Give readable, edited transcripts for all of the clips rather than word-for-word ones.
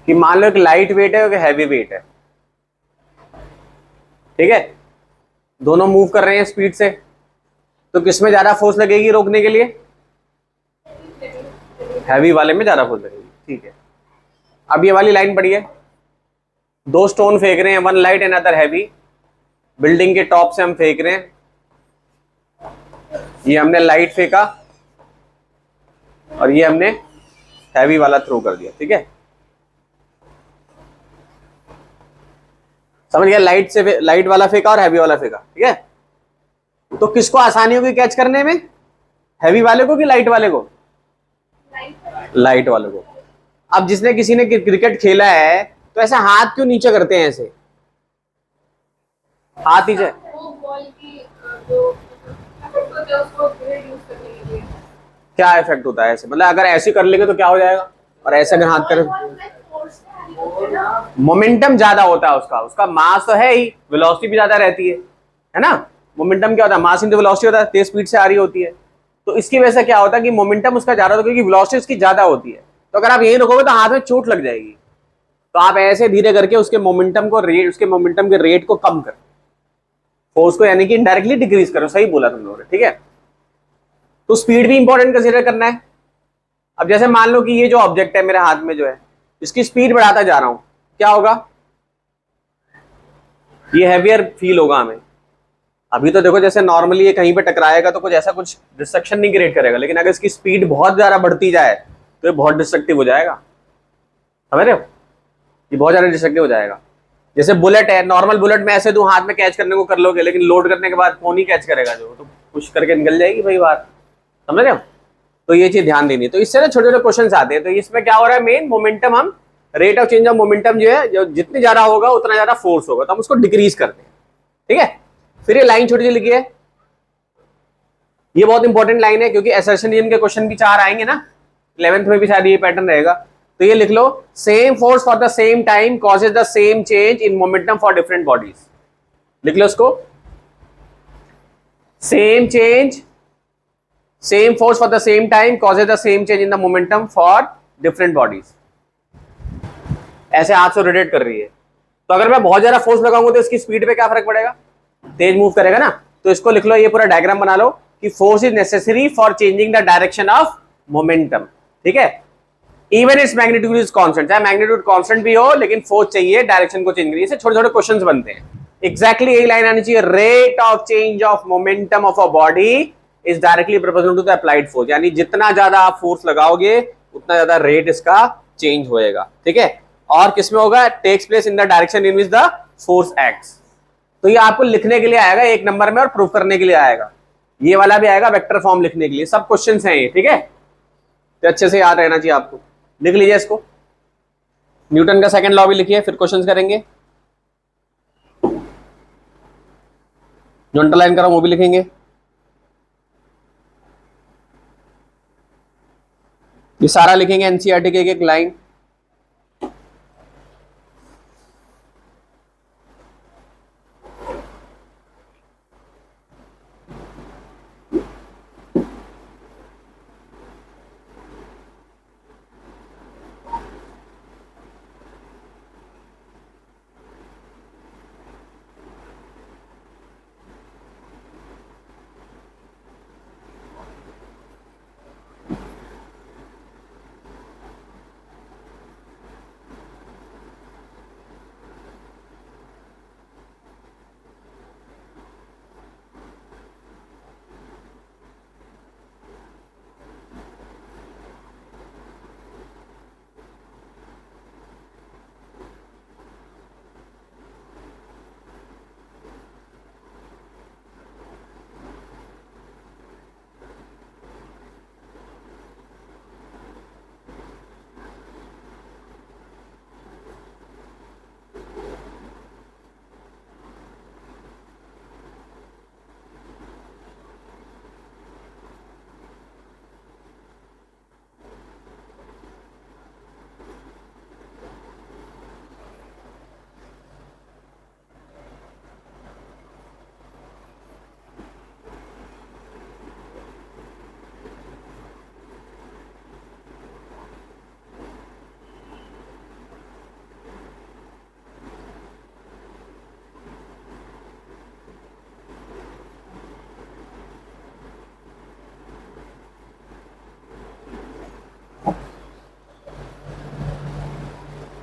कि मान लो एक लाइट वेट है और एक हैवी वेट है, ठीक है, दोनों मूव कर रहे हैं स्पीड से, तो किसमें ज्यादा फोर्स लगेगी रोकने के लिए? हैवी वाले में ज्यादा फोर्स लगेगी, ठीक है। अब ये वाली लाइन पढ़िए, दो स्टोन फेंक रहे हैं, one light and other heavy, building के टॉप से हम फेंक रहे हैं, ये हमने लाइट फेंका और ये हमने हैवी वाला थ्रो कर दिया, ठीक है। समझ गया? लाइट से लाइट वाला फेंका और हैवी वाला फेंका, ठीक है। तो किसको आसानी होगी कैच करने में, हैवी वाले को कि लाइट वाले को? लाइट वाले को। अब जिसने किसी ने क्रिकेट खेला है तो ऐसे हाथ क्यों नीचे करते हैं, ऐसे हाथ नीचे? क्या इफेक्ट होता है ऐसे, मतलब अगर ऐसे कर लेंगे तो क्या हो जाएगा, और ऐसे अगर हाथ करें? मोमेंटम ज्यादा होता है उसका, उसका मास तो है ही, वेलोसिटी भी ज्यादा रहती है ना। मोमेंटम क्या होता है, मास इंटू वेलोसिटी होता है, तेज स्पीड से आ रही होती है, तो इसकी वजह से क्या होता है कि मोमेंटम उसका ज्यादा होता है, क्योंकि वेलोसिटी उसकी ज्यादा होती है। तो अगर आप यही रखोगे तो हाथ में चोट लग जाएगी, तो आप ऐसे धीरे करके उसके मोमेंटम को रेट, उसके मोमेंटम के रेट को कम करो, फोर्स को यानी कि इनडायरेक्टली डिक्रीज करो, सही बोला तुम लोगों ने, ठीक है। तो स्पीड भी इंपॉर्टेंट कंसीडर करना है। अब जैसे मान लो कि ये जो ऑब्जेक्ट है मेरे हाथ में जो है, इसकी स्पीड बढ़ाता जा रहा हूं, क्या होगा, ये हैवियर फील होगा हमें। अभी तो देखो जैसे नॉर्मली ये कहीं पे टकराएगा तो कुछ ऐसा कुछ डिस्ट्रक्शन नहीं क्रिएट करेगा, लेकिन अगर इसकी स्पीड बहुत ज्यादा बढ़ती जाए तो ये बहुत डिस्ट्रक्टिव हो जाएगा, समझ रहे हो, ये बहुत ज्यादा डिस्ट्रक्टिव हो जाएगा। जैसे बुलेट है, नॉर्मल बुलेट में ऐसे दूं हाथ में कैच करने को कर लोगे, लेकिन लोड करने के बाद फोन ही कैच करेगा, जो तो पुश करके निकल जाएगी भाई बाहर, समझ रहे हो। तो ये चीज ध्यान देनी है। तो इससे ना छोटे छोटे क्वेश्चन आते हैं। तो इसमें क्या हो रहा है, मेन मोमेंटम, हम rate of change of momentum जो है, जो जितनी ज्यादा होगा उतना ज्यादा फोर्स होगा, तो हम उसको डिक्रीज करते हैं, ठीक है। फिर ये लाइन छोटी सी लिखी है, ये बहुत इंपॉर्टेंट लाइन है, क्योंकि असर्शन रीजन के क्वेश्चन भी 4 आएंगे ना, 11th में भी शायद ये पैटर्न रहेगा। तो ये लिख लो, same force for the same time causes the same change in momentum for different bodies. लिख लो इसको, same change, same force for the same time causes the same change in the momentum for different bodies. ऐसे हाथ से rotate कर रही है, तो अगर मैं बहुत ज्यादा फोर्स लगाऊंगा तो इसकी स्पीड पे क्या फर्क पड़ेगा, तेज मूव करेगा ना। तो इसको लिख लो, ये पूरा डायग्राम बना लो कि force is necessary for changing the direction of momentum, ठीक है। Even its magnitude is constant, चाहे मैग्नीट्यूड कांस्टेंट भी हो, लेकिन फोर्स चाहिए डायरेक्शन को चेंज करिए। छोटे छोटे क्वेश्चंस बनते हैं। एग्जैक्टली यही लाइन आनी चाहिए, rate of change of momentum of a body is directly proportional to the applied force, यानी जितना ज्यादा आप फोर्स लगाओगे उतना ज्यादा रेट इसका चेंज होएगा, ठीक है। और किसमें होगा, takes place in the direction in which the force acts. तो ये आपको लिखने के लिए आएगा 1 नंबर में, और प्रूफ करने के लिए आएगा। ये वाला भी आएगा वेक्टर फॉर्म लिखने के लिए, सब क्वेश्चंस हैं ये, ठीक है। तो अच्छे से याद रहना चाहिए आपको, लिख लीजिए इसको। न्यूटन का सेकंड लॉ भी लिखिए, फिर क्वेश्चंस करेंगे। जो अंडरलाइन करा वो भी लिखेंगे। ये सारा लिखेंगे, एनसीईआरटी के एक लाइन।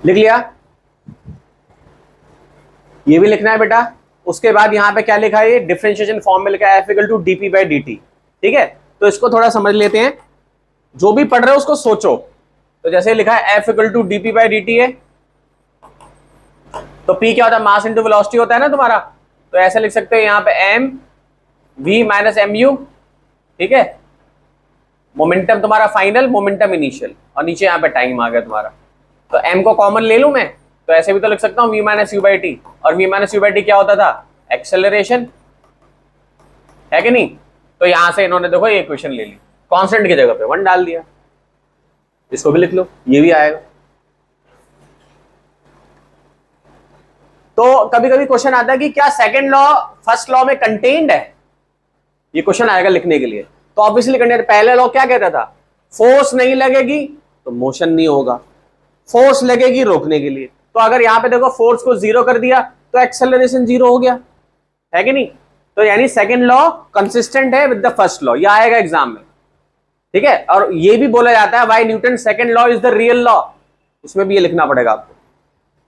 लिख लिया, ये भी लिखना है बेटा। उसके बाद यहाँ पे क्या लिखा है, ये डिफरेंशिएशन फॉर्म में लिखा है F=dp/dt। ठीक है, तो इसको थोड़ा समझ लेते हैं, जो भी पढ़ रहे हो उसको सोचो। तो जैसे लिखा है F=dp/dt है, तो P क्या होता है, मास इंटू वेलोसिटी होता है ना तुम्हारा। तो ऐसे लिख सकते हैं यहाँ पे m v माइनस mu। ठीक है, मोमेंटम तुम्हारा फाइनल, मोमेंटम इनिशियल, और नीचे यहाँ पे टाइम आ गया तुम्हारा। तो m को कॉमन ले लूं मैं, तो ऐसे भी तो लिख सकता हूँ v माइनस u/t, और v माइनस u/t क्या होता था, एक्सेलरेशन, है कि नहीं। तो यहां से इन्होंने देखो ये इक्वेशन ले ली, कांस्टेंट की जगह पे 1 डाल दिया। इसको भी लिख लो, ये भी आएगा। तो कभी कभी क्वेश्चन आता है कि क्या सेकंड लॉ फर्स्ट लॉ में कंटेन्ड है, ये क्वेश्चन आएगा लिखने के लिए। तो ऑब्वियसली कंटेन्ड, पहले लॉ क्या कहता था, फोर्स नहीं लगेगी तो मोशन नहीं होगा, फोर्स लगेगी रोकने के लिए। तो अगर यहां पे देखो फोर्स को 0 कर दिया तो एक्सेलरेशन 0 हो गया, है कि नहीं। तो यानी सेकंड लॉ कंसिस्टेंट है विद द फर्स्ट लॉ, ये आएगा एग्जाम में। ठीक है, और ये भी बोला जाता है why Newton second law is the real law, उसमें भी ये लिखना पड़ेगा आपको।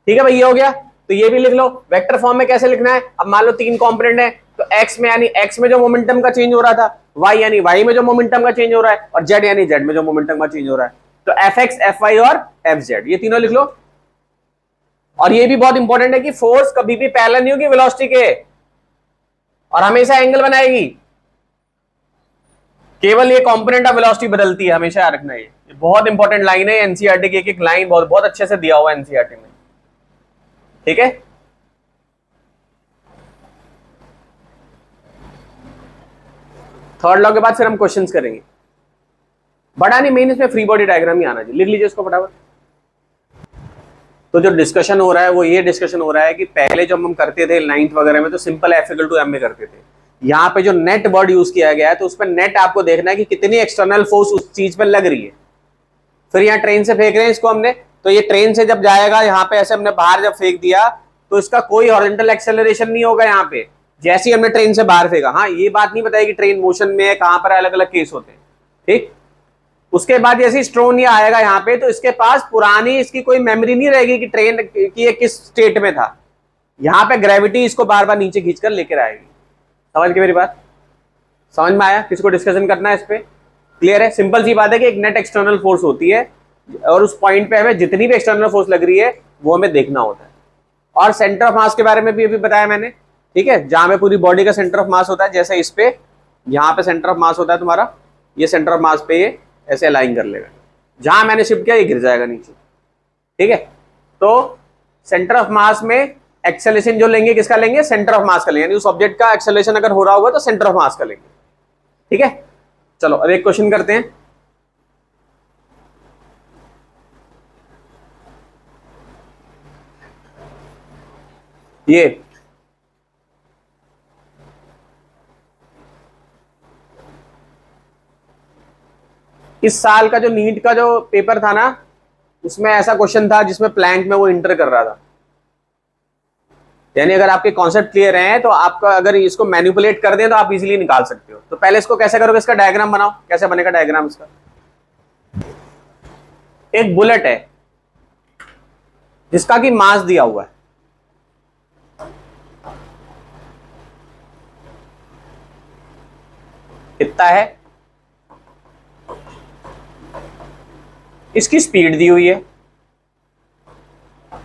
ठीक है भाई, ये हो गया। तो ये भी लिख लो। वेक्टर फॉर्म में कैसे लिखना है, अब मान लो 3 कंपोनेंट है, तो x में यानी x में जो मोमेंटम का चेंज हो रहा था, y यानी y में जो मोमेंटम का चेंज हो रहा है, और z यानी z में जो मोमेंटम का चेंज हो रहा है। तो fx, fy और fz, ये तीनों लिख लो। और ये भी बहुत इंपॉर्टेंट है कि फोर्स कभी भी पैरेलल नहीं होगी वेलोसिटी के, और हमेशा एंगल बनाएगी, केवल ये कंपोनेंट ऑफ वेलोसिटी बदलती है, हमेशा याद रखना। ये बहुत इंपॉर्टेंट लाइन है एनसीईआरटी की, एक लाइन बहुत बहुत अच्छे से दिया हुआ है एनसीईआरटी में। ठीक है, थर्ड लॉ के बाद फिर हम क्वेश्चंस करेंगे, बड़ा नहीं, मेन इसमें फ्री बॉडी डायग्राम ही आना चाहिए, लिख लीजिए इसको फटाफट। तो जो डिस्कशन हो रहा है वो ये डिस्कशन हो रहा है कि पहले जब हम करते थे 9th वगैरह में तो सिंपल F=m में करते थे। यहाँ पे जो नेट वर्ड यूज किया गया है, तो उस पर नेट आपको देखना है कि कितनी एक्सटर्नल फोर्स उस चीज पर लग रही है। फिर यहाँ ट्रेन से फेंक रहे हैं इसको हमने, तो ये ट्रेन से जब जाएगा यहाँ पे ऐसे हमने बाहर जब फेंक दिया तो इसका कोई हॉरिजॉन्टल एक्सेलरेशन नहीं होगा यहाँ पे, जैसे ही हमने ट्रेन से बाहर फेंका। हाँ, ये बात नहीं बताई कि ट्रेन मोशन में है, कहां पर अलग अलग केस होते हैं। ठीक, उसके बाद जैसे स्ट्रोन ये आएगा यहाँ पे, तो इसके पास पुरानी इसकी कोई मेमोरी नहीं रहेगी कि ट्रेन की ये किस स्टेट में था। यहाँ पे ग्रेविटी इसको बार बार नीचे खींचकर लेकर आएगी। समझ के मेरी बात, समझ में आया, किसको डिस्कशन करना है इस पे, क्लियर है। सिंपल सी बात है कि एक नेट एक्सटर्नल फोर्स होती है, और उस पॉइंट पे हमें जितनी भी एक्सटर्नल फोर्स लग रही है वो हमें देखना होता है। और सेंटर ऑफ मास के बारे में भी अभी बताया मैंने, ठीक है, जहां पे पूरी बॉडी का सेंटर ऑफ मास होता है, जैसे इस पे यहाँ पे सेंटर ऑफ मास होता है तुम्हारा, ये सेंटर ऑफ मास पे ये ऐसे अलाइन कर लेगा, जहां मैंने शिफ्ट किया ये गिर जाएगा नीचे। ठीक है, तो सेंटर ऑफ मास में एक्सेलरेशन जो लेंगे किसका लेंगे, सेंटर ऑफ मास का लेंगे, यानी उस ऑब्जेक्ट का एक्सेलरेशन अगर हो रहा होगा तो सेंटर ऑफ मास का लेंगे। ठीक है, चलो अब एक क्वेश्चन करते हैं। ये इस साल का जो नीट का जो पेपर था ना, उसमें ऐसा क्वेश्चन था जिसमें प्लैंक में वो इंटर कर रहा था। यानी अगर आपके कॉन्सेप्ट क्लियर हैं तो आपका अगर इसको मैनिपुलेट कर दें तो आप इजीली निकाल सकते हो। तो पहले इसको कैसे करोगे, इसका डायग्राम बनाओ, कैसे बनेगा डायग्राम इसका। एक बुलेट है जिसका कि मास दिया हुआ है, कितना है, इसकी स्पीड दी हुई है,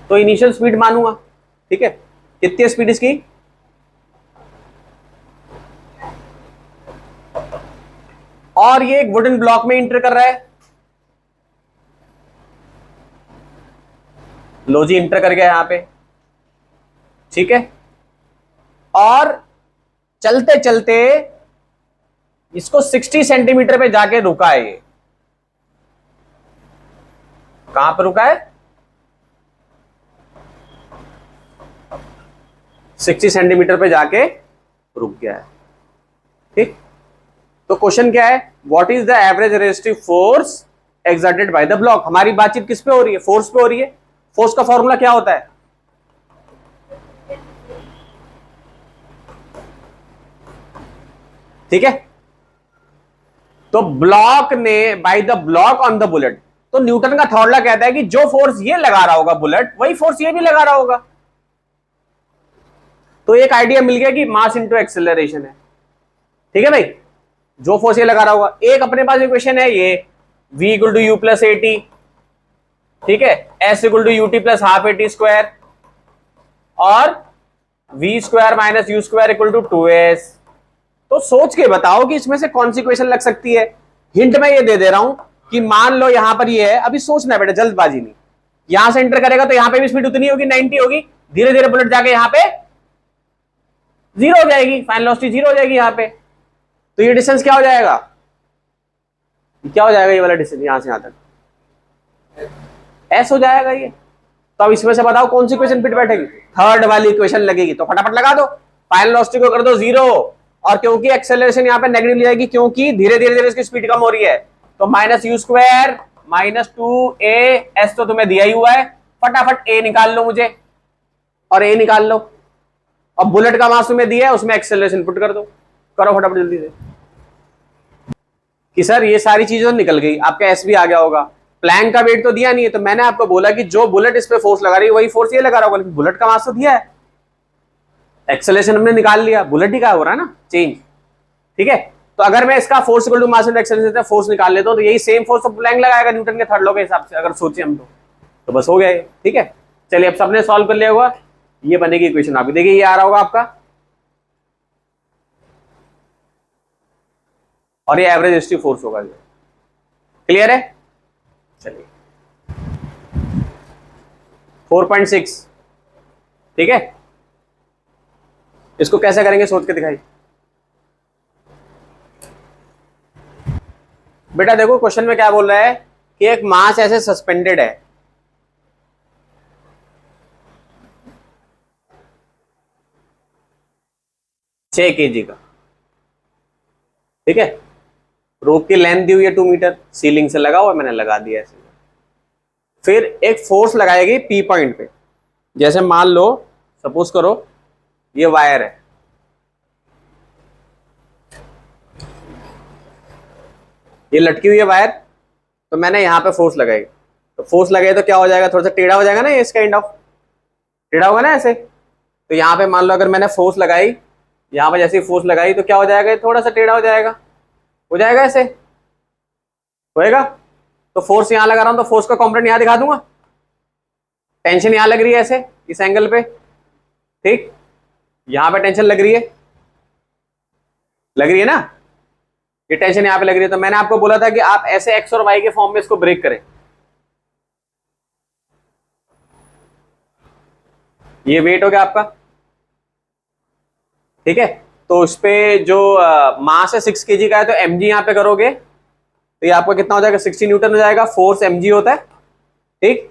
तो इनिशियल स्पीड मानूंगा। ठीक है, कितनी स्पीड इसकी, और ये एक वुडन ब्लॉक में इंटर कर रहा है, लो जी इंटर कर गया यहां पे। ठीक है, और चलते चलते इसको 60 सेंटीमीटर पे जाके रुका है। ये कहां पर रुका है, 60 सेंटीमीटर पे जाके रुक गया है। ठीक, तो क्वेश्चन क्या है, what is the average resistive force exerted by the block. हमारी बातचीत किस पे हो रही है, फोर्स पे हो रही है। फोर्स का फॉर्मूला क्या होता है, ठीक है, तो ब्लॉक ने by the block on the bullet, तो न्यूटन का थर्ड लॉ कहता है कि जो फोर्स ये लगा रहा होगा बुलेट, वही फोर्स ये भी लगा रहा होगा। तो एक आइडिया मिल गया कि मास इंटू एक्सेलरेशन है। ठीक है भाई, जो फोर्स ये लगा रहा होगा। एक अपने पास इक्वेशन है ये v equal to u plus a t, ठीक है, s equal to u t plus half a t square, और v square minus u square equal to 2s। तो सोच के बताओ कि इसमें से कौन सी इक्वेशन लग सकती है। हिंट मैं ये दे दे रहा हूं कि मान लो यहां पर ये है, अभी सोचना बेटा, जल्दबाजी नहीं। यहां से एंटर करेगा तो यहां पे भी स्पीड उतनी होगी, 90 होगी। धीरे धीरे बुलेट जाके यहां पे 0 हो जाएगी, फाइनल वेलोसिटी 0 हो जाएगी यहां पे। तो ये डिस्टेंस क्या हो जाएगा, क्या हो जाएगा, ये वाला डिस्टेंस यहां से यहां तक s हो जाएगा ये। तो अब इसमें से बताओ कौन सी इक्वेशन फिट बैठेगी, थर्ड वाली इक्वेशन लगेगी। तो फटाफट लगा दो, फाइनल वेलोसिटी को कर दो 0, और क्योंकि एक्सेलरेशन यहां पे नेगेटिव ले जाएगी, क्योंकि धीरे धीरे इसकी स्पीड कम हो रही है, तो minus u square minus 2a, तो तुम्हें दिया ही हुआ है, फटाफट a निकाल लो मुझे, और a निकाल लो। अब बुलेट का मास तुम्हें दिया है, उसमें एक्सेलरेशन पुट कर दो, करो फटाफट जल्दी से। कि सर ये सारी चीजें तो निकल गई, आपका एस भी आ गया होगा, प्लैंक का वेट तो दिया नहीं है। तो मैंने आपको बोला कि जो बुलेट इस पे फोर्स लगा रही है वही फोर्स ये लगा रहा होगा, लेकिन बुलेट का मास तो दिया है, एक्सेलरेशन हमने निकाल लिया, बुलेट ही का हो रहा है ना चेंज। ठीक है, तो अगर मैं इसका force equal to mass into acceleration force निकाल लेता हूं, तो यही सेम फोर्स तो प्लैंक लगाएगा न्यूटन के थर्ड लॉ के हिसाब से, अगर सोचे हम तो बस हो गया ये। ठीक है, चलिए अब सबने सॉल्व कर लिया होगा, ये बनेगी इक्वेशन आपकी, देखिए ये आ रहा होगा आपका, और ये एवरेज रेजिस्टिव फोर्स होगा। क्लियर है, चलिए 4.6। ठीक है, इसको कैसे करेंगे सोच के दिखाई। बेटा देखो क्वेश्चन में क्या बोल रहा है कि एक मास ऐसे सस्पेंडेड है, छह केजी का, ठीक है, रोप की लेंथ दी हुई है 2 मीटर, सीलिंग से लगा हुआ, मैंने लगा दिया ऐसे। फिर एक फोर्स लगाएगी पी पॉइंट पे, जैसे मान लो सपोज करो ये वायर है, ये लटकी हुई है वायर, तो मैंने यहां पे फोर्स लगाई, तो फोर्स लगाई तो क्या हो जाएगा, थोड़ा सा टेढ़ा हो जाएगा ना, ये इस काइंड ऑफ टेढ़ा होगा ना ऐसे। तो यहाँ पे मान लो अगर मैंने फोर्स लगाई, यहाँ पे जैसे फोर्स लगाई तो क्या हो जाएगा, थोड़ा सा टेढ़ा हो जाएगा ऐसे होएगा। तो फोर्स यहां लगा रहा हूं, तो फोर्स का कॉम्पोनेंट यहां दिखा दूंगा, टेंशन यहां लग रही है ऐसे इस एंगल पे, ठीक, यहां पे टेंशन लग रही है ना, ये टेंशन यहां पे लग रही है। तो मैंने आपको बोला था कि आप ऐसे एक्स और वाई के फॉर्म में इसको ब्रेक करें, ये वेट हो गया आपका। ठीक है, तो इस पे जो मास है 6 केजी का है, तो mg यहां पे करोगे तो ये आपका कितना हो जाएगा, 60 न्यूटन हो जाएगा, फोर्स mg होता है। ठीक,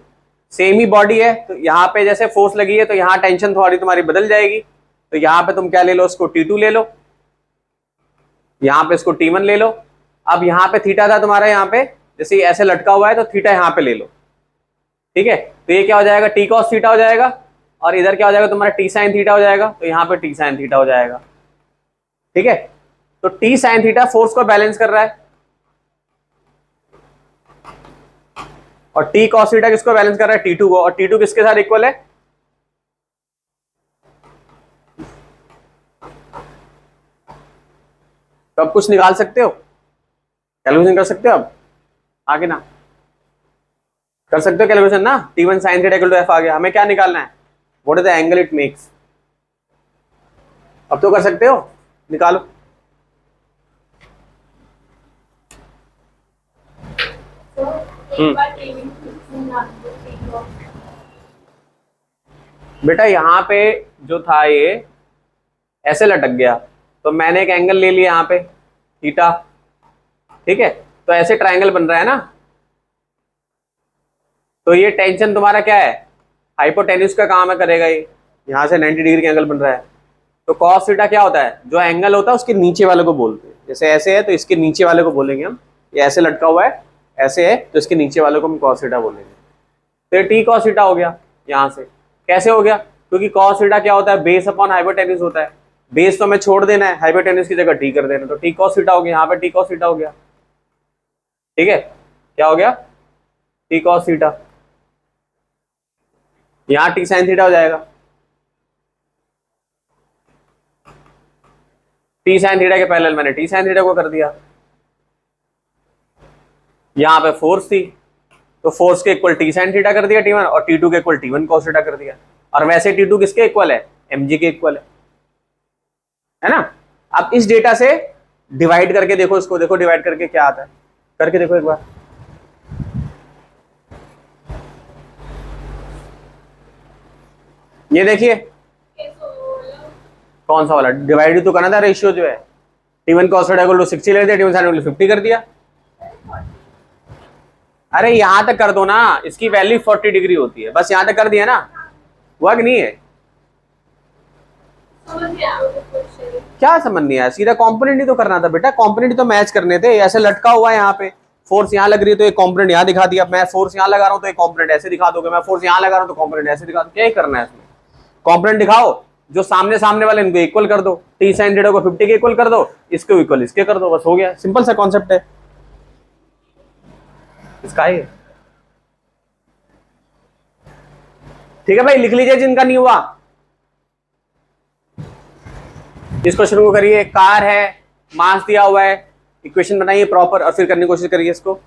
सेम ही बॉडी है, तो यहाँ पे जैसे फोर्स लगी है तो यहाँ टेंशन थोड़ी तुम्हारी बदल जाएगी, तो यहाँ पे तुम क्या ले लो, इसको T2 ले लो, यहाँ पे इसको T1 ले लो। अब यहाँ पे थीटा था तुम्हारा, यहाँ पे जैसे ऐसे लटका हुआ है तो थीटा यहाँ पे ले लो। ठीक है, तो ये क्या हो जाएगा, टी कॉस थीटा हो जाएगा, और इधर क्या हो जाएगा तुम्हारा टी साइन थीटा हो जाएगा, तो यहाँ पे टी साइन थीटा हो जाएगा। ठीक है, तो टी साइन थीटा फोर्स को बैलेंस कर रहा है, और टी कॉस थीटा किसको बैलेंस कर रहा है, T2 को, और T2 किसके साथ इक्वल है, तो अब कुछ निकाल सकते हो, कैलकुलेशन कर सकते हो, अब आगे ना कर सकते हो कैलकुलेशन ना, T1 sin theta equal to F आ गया, हमें क्या निकालना है, what is the angle it makes. अब तो कर सकते हो, निकालो। बेटा यहाँ पे जो था ये ऐसे लटक गया, तो मैंने एक एंगल ले लिया यहाँ पे थीटा। ठीक है, तो ऐसे ट्रायंगल बन रहा है ना, तो ये टेंशन तुम्हारा क्या है, हाइपोटेन्यूज का काम है, करेगा ये, यहाँ से 90 डिग्री का एंगल बन रहा है। तो कॉस थीटा क्या होता है, जो एंगल होता है उसके नीचे वाले को बोलते हैं, जैसे ऐसे है तो इसके नीचे वाले को बोलेंगे हम, ये ऐसे लटका हुआ है, ऐसे है तो इसके नीचे वाले को हम कॉस थीटा बोलेंगे। तो ये टी कॉस थीटा हो गया, यहाँ से कैसे हो गया, क्योंकि कॉस थीटा क्या होता है, बेस अपॉन हाइपोटेन्यूज होता है, बेस तो हमें छोड़ देना है, हाइपोटेन्यूज की जगह टी कर देना, तो टी कॉस थीटा हो गया, यहाँ पे टी कॉस थीटा हो गया। ठीक है, क्या हो गया, टी कॉस थीटा, यहाँ टी साइन थीटा हो जाएगा। टी साइन थीटा के पैरेलल मैंने टी साइन थीटा को कर दिया। यहाँ पे फोर्स थी तो फोर्स के इक्वल टी साइन थीटा कर दिया टी वन, और टी टू के equal T one cos theta कर दिया। और वैसे टी टू किसके इक्वल है? एम जी के इक्वल है ना। अब इस डेटा से डिवाइड करके देखो इसको, देखो डिवाइड करके क्या आता है, करके देखो एक बार। ये देखिए कौन सा वाला डिवाइड तो करना था, रेशियो जो है T one cos theta equal to 60 ले दिया, T one sine equal to 50 कर दिया। अरे यहां तक कर दो ना, इसकी वैल्यू 40 डिग्री होती है, बस यहां तक कर दिया ना, हुआ कि नहीं है? क्या समझ नहीं आया? सीधा कॉम्पोनेंट ही तो करना था बेटा, कॉम्पोनेंट तो मैच करने थे। ऐसे लटका हुआ है यहाँ पे, फोर्स यहाँ लग रही है तो एक कॉम्पोनेंट यहाँ दिखा दिया, मैं फोर्स यहाँ लगा रहा हूँ तो एक कॉम्पोनेंट ऐसे दिखा दोगे, मैं फोर्स यहाँ लगा रहा हूँ तो कॉम्पोनेंट ऐसे दिखा दो। क्या ही करना है इसमें? कॉम्पोनेंट दिखाओ, जो सामने सामने वाले इनको इक्वल कर दो, टी साइन थीटा को 50 के इक्वल कर दो, इसको इक्वल इसके कर दो, बस हो गया। सिंपल सा कॉन्सेप्ट है इसका ही। ठीक है भाई, लिख लीजिए जिनका नहीं हुआ। इस क्वेश्चन को करिए, कार है, मास दिया हुआ है, इक्वेशन बनाइए प्रॉपर और फिर करने की कोशिश करिए इसको।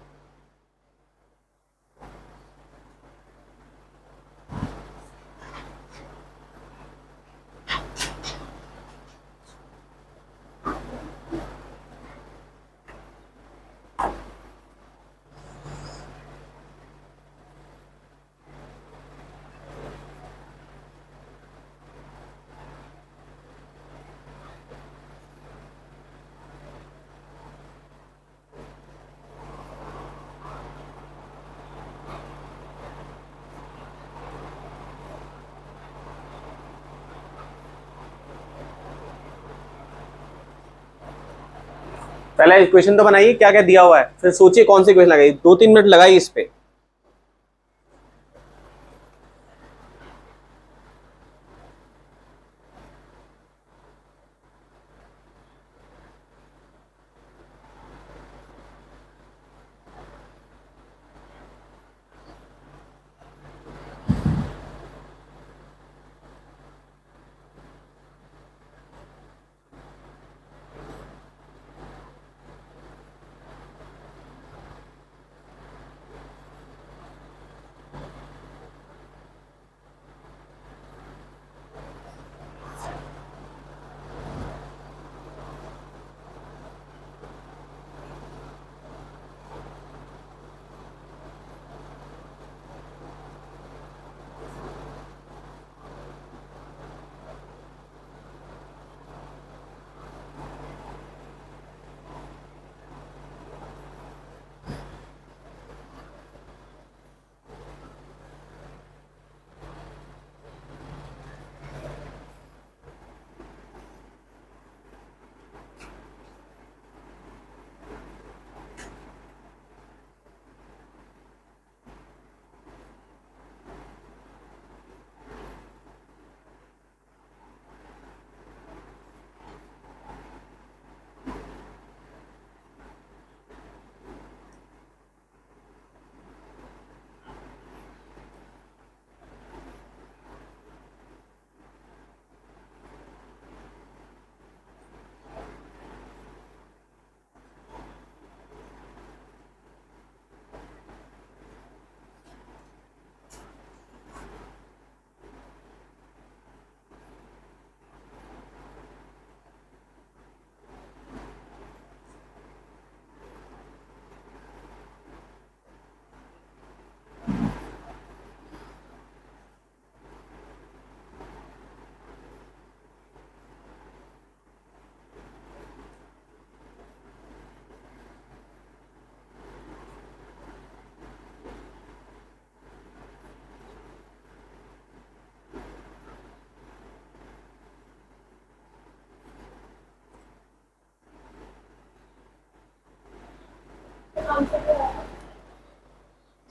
पहले इक्वेशन तो बनाइए क्या क्या दिया हुआ है, फिर सोचिए कौन सी इक्वेशन लगाइए, 2-3 मिनट लगाइए इस पे।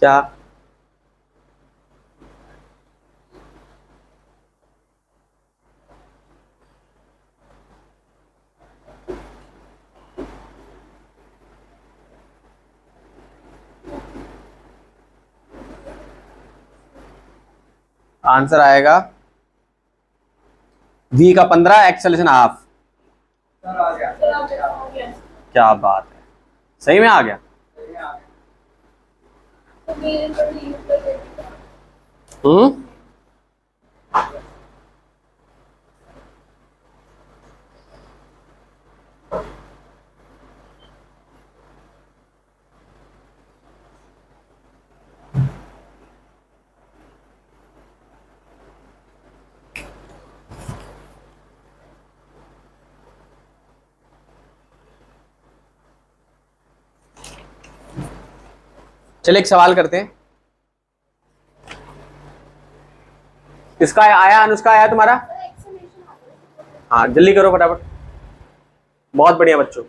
क्या आंसर आएगा v का 15, एक्सेलरेशन हाफ। क्या बात है, सही में आ गया। हम्म, चलिए एक सवाल करते हैं। किसका आया, अनुष्का आया तुम्हारा? हाँ जल्दी करो फटाफट। बहुत बढ़िया बच्चों।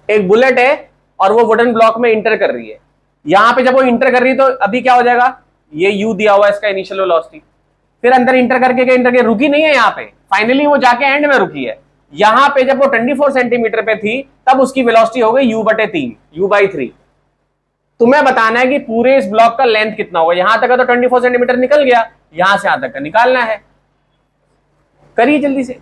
एक बुलेट है और वो वुडन ब्लॉक में इंटर कर रही है। यहां पे जब वो इंटर कर रही है तो अभी क्या हो जाएगा, ये यू दिया हुआ है इसका इनिशियल वेलोसिटी। फिर अंदर इंटर करके रुकी नहीं है यहाँ पे, फाइनली वो जाके एंड में रुकी है। यहां पे जब वो 24 सेंटीमीटर पे थी तब उसकी वेलोसिटी हो गई u/3, u/3। तुम्हें बताना है कि पूरे इस ब्लॉक का लेंथ कितना होगा। यहां तक का तो 24 सेंटीमीटर निकल गया, यहां से यहां तक का निकालना है। करिए जल्दी से।